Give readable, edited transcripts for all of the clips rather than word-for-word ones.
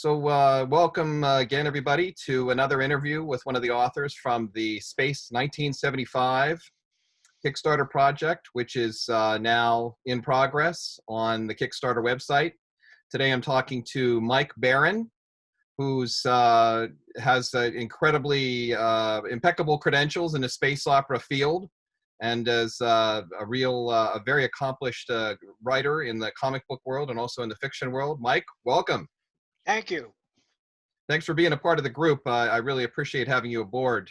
Welcome again, everybody, to another interview with one of the authors from the Space 1975 Kickstarter project, which is now in progress on the Kickstarter website. Today, I'm talking to Mike Barron, who's has incredibly impeccable credentials in the space opera field, and is a very accomplished writer in the comic book world and also in the fiction world. Mike, welcome. Thank you. Thanks for being a part of the group. I really appreciate having you aboard.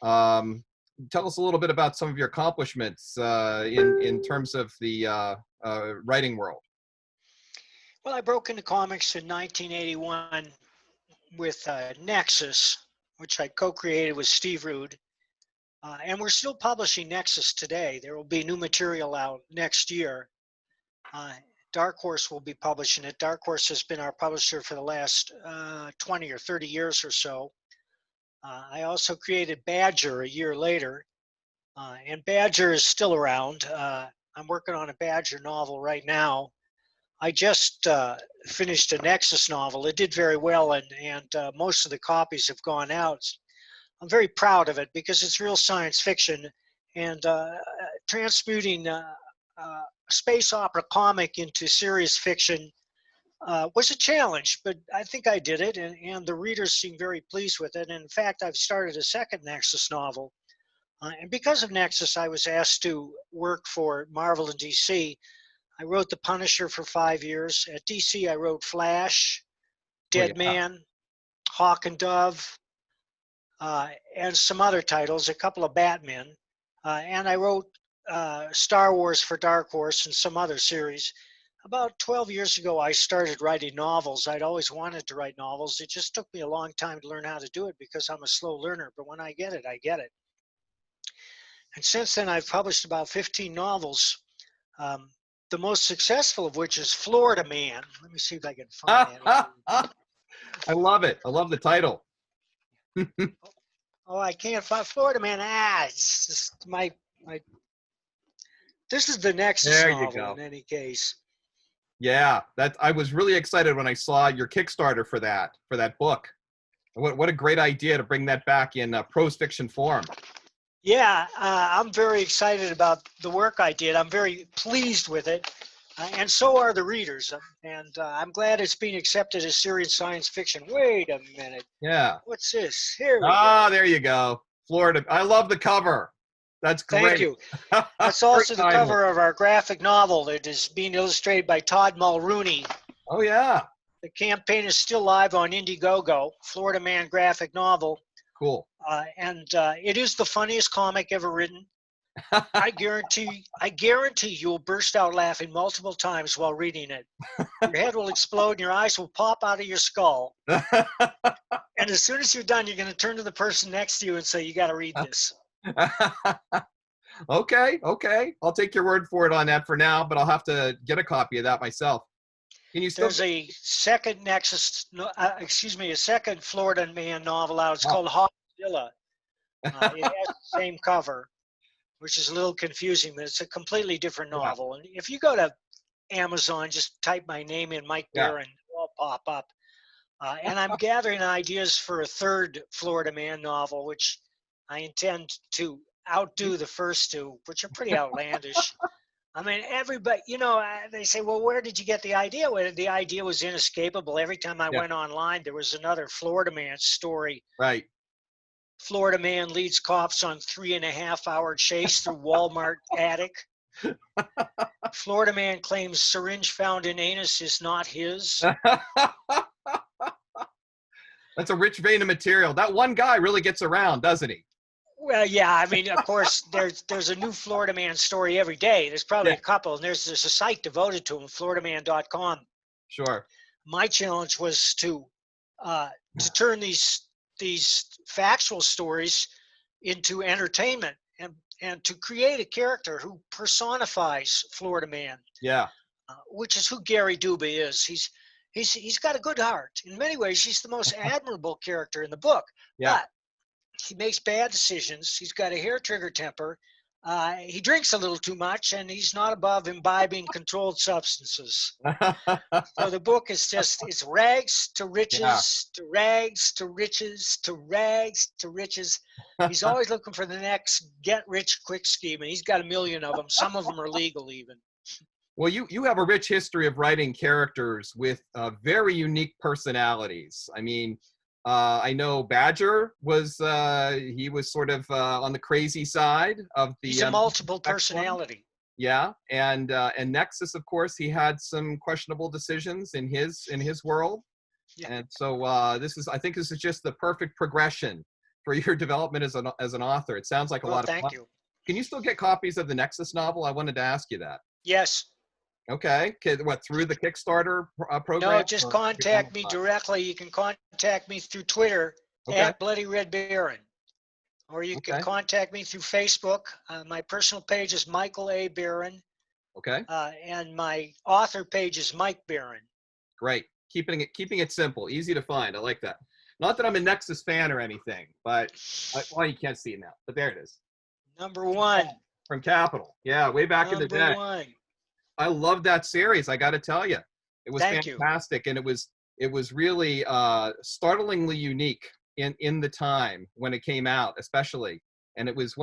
Tell us a little bit about some of your accomplishments in terms of the writing world. Well, I broke into comics in 1981 with Nexus, which I co-created with Steve Rude. And we're still publishing Nexus today. There will be new material out next year. Dark Horse will be publishing it. Dark Horse has been our publisher for the last 20 or 30 years or so. I also created Badger a year later, and Badger is still around. I'm working on a Badger novel right now. I just finished a Nexus novel. It did very well, and most of the copies have gone out. I'm very proud of it because it's real science fiction, and transmuting space opera comic into serious fiction was a challenge, but I think I did it, and the readers seem very pleased with it. And in fact, I've started a second Nexus novel. And because of Nexus, I was asked to work for Marvel and DC. I wrote The Punisher for 5 years. At DC, I wrote Flash, Dead Man, Hawk and Dove, and some other titles, a couple of Batman. And I wrote Star Wars for Dark Horse and some other series. About 12 years ago, I started writing novels. I'd always wanted to write novels. It just took me a long time to learn how to do it because I'm a slow learner, but when I get it, I get it. And since then, I've published about 15 novels, the most successful of which is Florida Man. Let me see if I can find it. I love it. I love the title. Oh, I can't find Florida Man. It's just my this is the Nexus novel in any case. Yeah, I was really excited when I saw your Kickstarter for that book. What a great idea to bring that back in prose fiction form. Yeah, I'm very excited about the work I did. I'm very pleased with it, and so are the readers. And I'm glad it's being accepted as serious science fiction. Wait a minute. Yeah. What's this? Here we go. There you go. Florida. I love the cover. That's great. Thank you. That's also the cover of our graphic novel that is being illustrated by Todd Mulrooney. Oh, yeah. The campaign is still live on Indiegogo, Florida Man graphic novel. Cool. And it is the funniest comic ever written. I guarantee you'll burst out laughing multiple times while reading it. Your head will explode and your eyes will pop out of your skull. And as soon as you're done, you're going to turn to the person next to you and say, you got to read this. Okay. I'll take your word for it on that for now, but I'll have to get a copy of that myself. Can you still... There's a second Nexus, a second Florida Man novel out. It's called Hawkzilla. It has the same cover, which is a little confusing, but it's a completely different novel. And if you go to Amazon, just type my name in, Mike Barron, it'll pop up. And I'm gathering ideas for a third Florida Man novel, which I intend to outdo the first two, which are pretty outlandish. I mean, everybody, they say, well, where did you get the idea? Well, the idea was inescapable. Every time I went online, there was another Florida Man story. Right. Florida Man leads cops on 3.5-hour chase through Walmart attic. Florida Man claims syringe found in anus is not his. That's a rich vein of material. That one guy really gets around, doesn't he? Well, yeah. I mean, of course, there's a new Florida Man story every day. There's probably a couple, and there's a site devoted to him, floridaman.com. Sure. My challenge was to turn these factual stories into entertainment and to create a character who personifies Florida Man. Yeah. Which is who Gary Duba is. He's got a good heart. In many ways, he's the most admirable character in the book. Yeah. But he makes bad decisions. He's got a hair trigger temper. He drinks a little too much, and he's not above imbibing controlled substances. So the book is just, it's rags to Yeah. riches, to rags to riches, to rags to riches. He's always looking for the next get rich quick scheme, and he's got a million of them. Some of them are legal even. Well, you have a rich history of writing characters with very unique personalities. I mean, I know Badger was he was sort of on the crazy side of He's the a multiple spectrum. personality. Yeah, and Nexus, of course, he had some questionable decisions in his world, Yeah. and so I think this is just the perfect progression for your development as an author. It sounds like a Well, lot of thank fun. you. Can you still get copies of the Nexus novel? I wanted to ask you that. Yes. Okay. What, through the Kickstarter No, program just or contact me Amazon? directly. You can contact me through Twitter Okay. at Bloody Red Baron, or you can Okay. contact me through Facebook. My personal page is Michael A. Barron, Okay. and my author page is Mike Barron. Great. Keeping it simple, easy to find. I like that. Not that I'm a Nexus fan or anything, but well, you can't see it now, but there it is. Number one. From Capital. Yeah, way back in the Number day. one. I love that series. I got to tell you, it was Thank you. fantastic, and it was really startlingly unique in the time when it came out, especially. And it was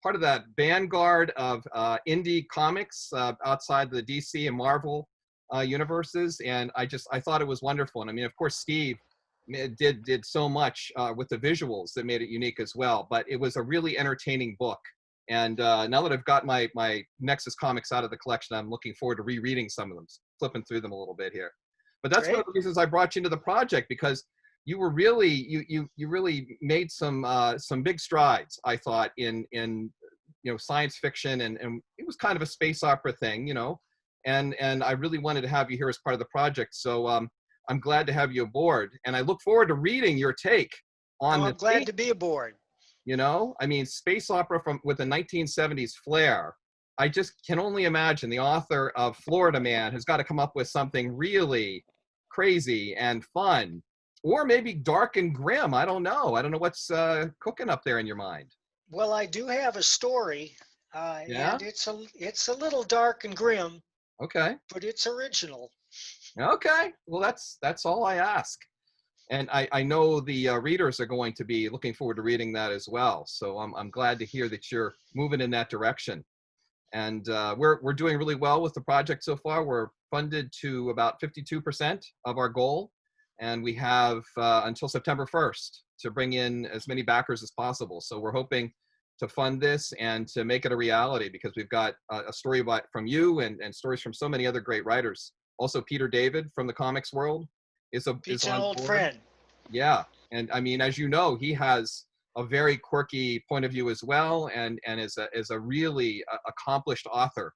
part of that vanguard of indie comics outside the DC and Marvel universes, and I thought it was wonderful. And I mean, of course, Steve did so much with the visuals that made it unique as well. But it was a really entertaining book. And now that I've got my Nexus comics out of the collection, I'm looking forward to rereading some of them, flipping through them a little bit here. But that's Great. one of the reasons I brought you into the project, because you were really you really made some big strides, I thought, in science fiction, and it was kind of a space opera thing, and I really wanted to have you here as part of the project. So I'm glad to have you aboard, and I look forward to reading your take on Oh, the I'm glad to be aboard. I mean, space opera with a 1970s flair. I just can only imagine the author of Florida Man has got to come up with something really crazy and fun, or maybe dark and grim. I don't know. I don't know what's cooking up there in your mind. Well, I do have a story, Yeah. and it's a little dark and grim, Okay. but it's original. Okay. Well, that's all I ask. And I know the readers are going to be looking forward to reading that as well. So I'm glad to hear that you're moving in that direction. And we're doing really well with the project so far. We're funded to about 52% of our goal, and we have until September 1st to bring in as many backers as possible. So we're hoping to fund this and to make it a reality, because we've got a story from you and stories from so many other great writers. Also, Peter David from the comics world is Pete's an on old board. friend. Yeah, and I mean, as you know, he has a very quirky point of view as well, and is a really accomplished author,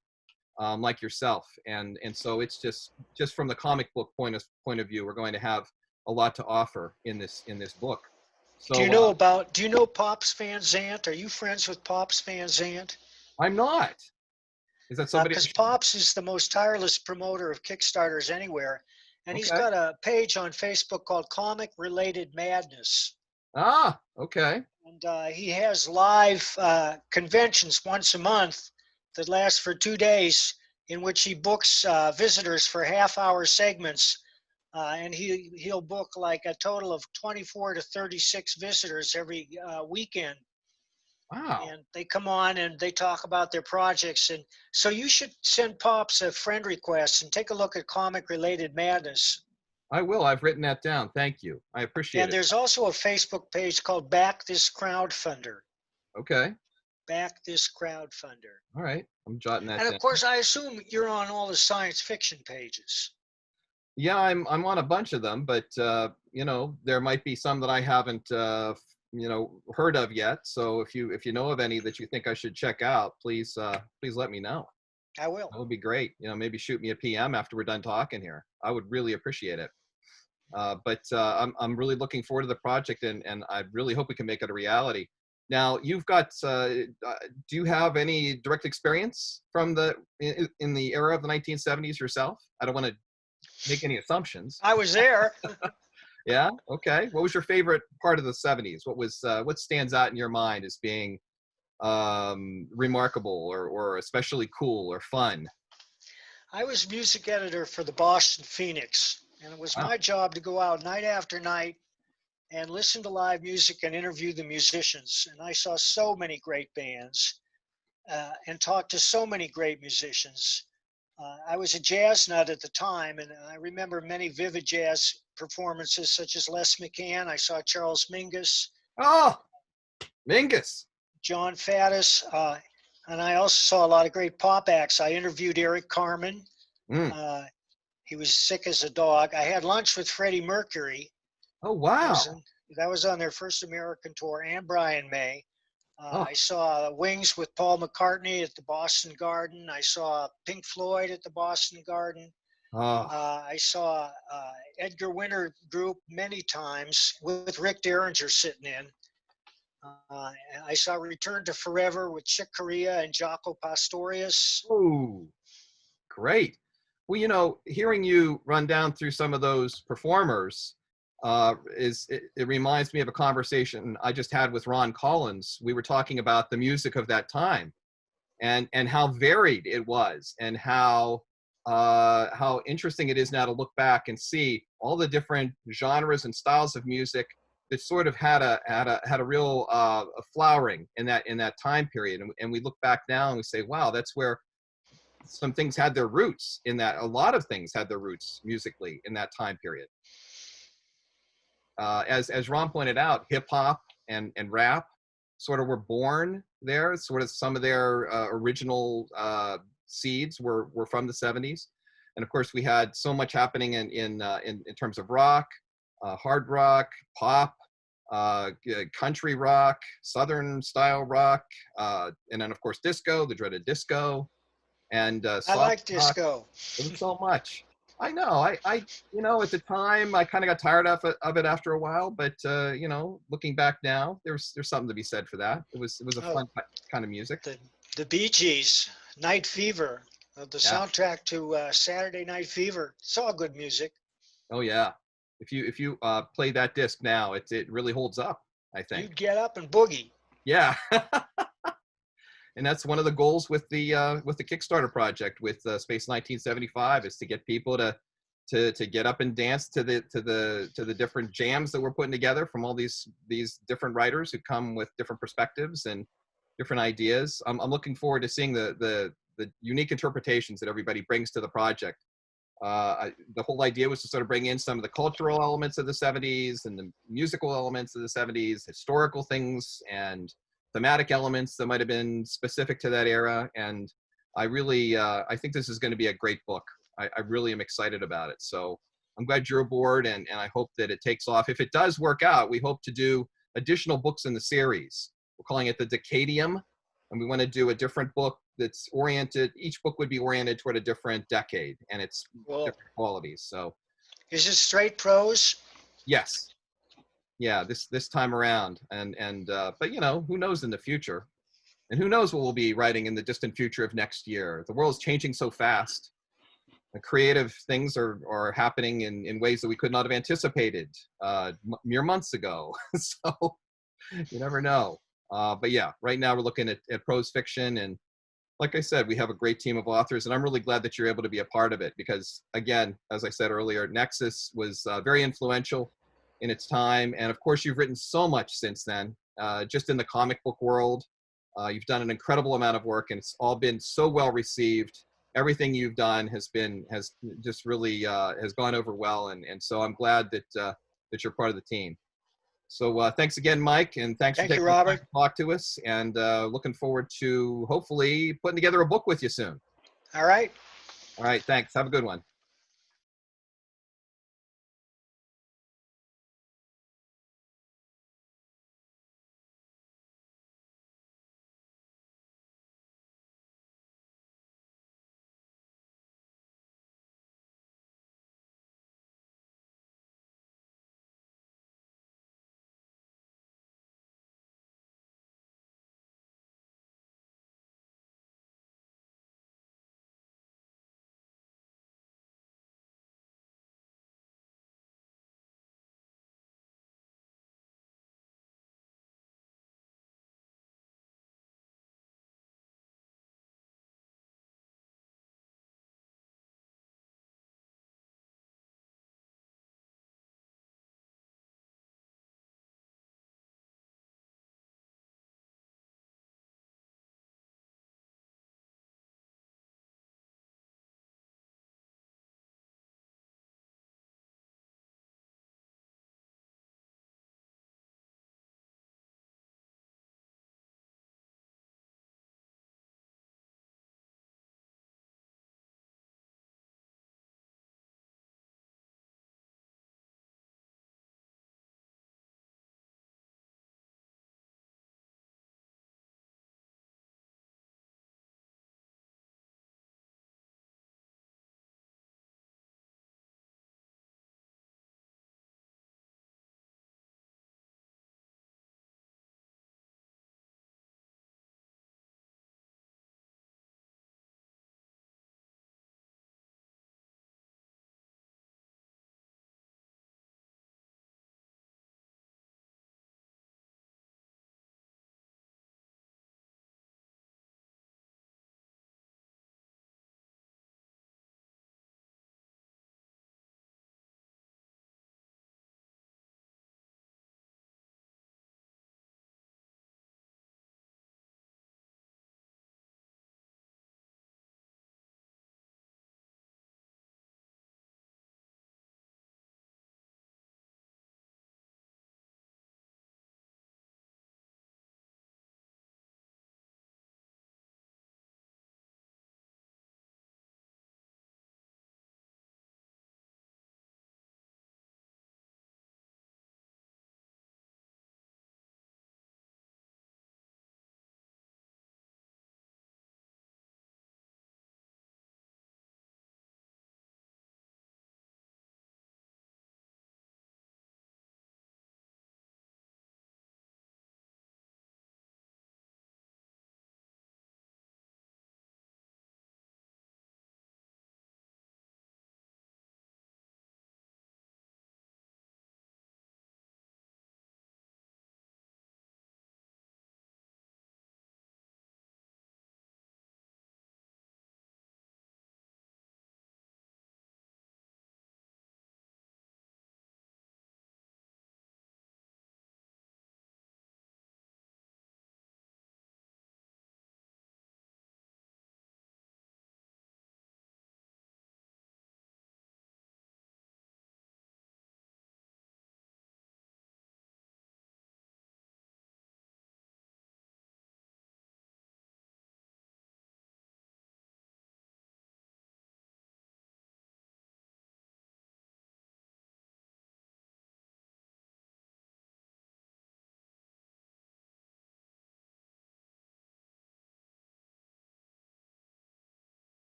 like yourself, and so it's just from the comic book point of view, we're going to have a lot to offer in this book. Do you So know Pops Van Zandt? Are you friends with Pops Van Zandt? I'm not. Is that somebody? Because Pops is the most tireless promoter of Kickstarters anywhere. And he's Okay. got a page on Facebook called Comic Related Madness. Ah, okay. And he has live conventions once a month that last for 2 days, in which he books visitors for half-hour segments. And he'll book like a total of 24 to 36 visitors every weekend. Wow. And they come on and they talk about their projects. And so you should send Pops a friend request and take a look at Comic Related Madness. I will. I've written that down. Thank you. I appreciate And it. there's also a Facebook page called Back This Crowdfunder. Okay. Back This Crowdfunder. All right. I'm jotting that And down. of course, I assume you're on all the science fiction pages. Yeah, I'm on a bunch of them, but there might be some that I haven't heard of yet. So if you know of any that you think I should check out, please let me know. I will. That would be great. Maybe shoot me a PM after we're done talking here. I would really appreciate it. But I'm really looking forward to the project, and I really hope we can make it a reality. Now, you've got. Do you have any direct experience from in the era of the 1970s yourself? I don't want to make any assumptions. I was there. Yeah. Okay. What was your favorite part of the 70s? What stands out in your mind as being remarkable or especially cool or fun? I was music editor for the Boston Phoenix, and it was Wow. my job to go out night after night and listen to live music and interview the musicians. And I saw so many great bands and talked to so many great musicians. I was a jazz nut at the time, and I remember many vivid jazz performances such as Les McCann. I saw Charles Mingus, Oh, Mingus. John Faddis, and I also saw a lot of great pop acts. I interviewed Eric Carmen. Mm. Uh, he was sick as a dog. I had lunch with Freddie Mercury. Oh, That wow. was, that was on their first American tour, and Brian May. Oh, I saw Wings with Paul McCartney at the Boston Garden. I saw Pink Floyd at the Boston Garden. oh, I saw Edgar Winter Group many times with Rick Derringer sitting in. I saw Return to Forever with Chick Corea and Jaco Pastorius. oh, great. Well, hearing you run down through some of those performers it reminds me of a conversation I just had with Ron Collins. We were talking about the music of that time and how varied it was, and how interesting it is now to look back and see all the different genres and styles of music that sort of had a real a flowering in that time period. And we look back now and we say, wow, that's where some things had their roots in that. A lot of things had their roots musically in that time period. As Ron pointed out, hip hop and rap sort of were born there. Sort of some of their original seeds were from the 70s, and of course we had so much happening in terms of rock, hard rock, pop, country rock, southern style rock, and then of course disco, the dreaded disco, and I soft like rock. disco. There was so much. I know. At the time, I kind of got tired of it after a while. But looking back now, there's something to be said for that. It was a Oh, fun kind of music. the Bee Gees, Night Fever, the Yeah. soundtrack to Saturday Night Fever. It's all good music. Oh yeah. If you play that disc now, it really holds up, I think. You'd get up and boogie. Yeah. And that's one of the goals with the Kickstarter project with Space 1975 is to get people to get up and dance to the different jams that we're putting together from all these different writers who come with different perspectives and different ideas. I'm looking forward to seeing the unique interpretations that everybody brings to the project. The whole idea was to sort of bring in some of the cultural elements of the 70s and the musical elements of the 70s, historical things and thematic elements that might have been specific to that era. And I think this is going to be a great book. I really am excited about it. So I'm glad you're aboard, and I hope that it takes off. If it does work out, we hope to do additional books in the series. We're calling it the Decadium, and we want to do a different book that's oriented. Each book would be oriented toward a different decade and its Well, different qualities. So is it straight prose? yes, yeah, this time around. But who knows in the future, and who knows what we'll be writing in the distant future of next year. The world's changing so fast. The creative things are happening in ways that we could not have anticipated mere months ago. So you never know. But yeah, right now we're looking at prose fiction, and like I said, we have a great team of authors, and I'm really glad that you're able to be a part of it because, again, as I said earlier, Nexus was very influential in its time. And of course, you've written so much since then, just in the comic book world. You've done an incredible amount of work, and it's all been so well received. Everything you've done has just really has gone over well. And so I'm glad that you're part of the team. So thanks again, Mike, and thanks for Thank you, taking the time Robert. to talk to us, and looking forward to hopefully putting together a book with you soon. All right. All right, thanks. Have a good one.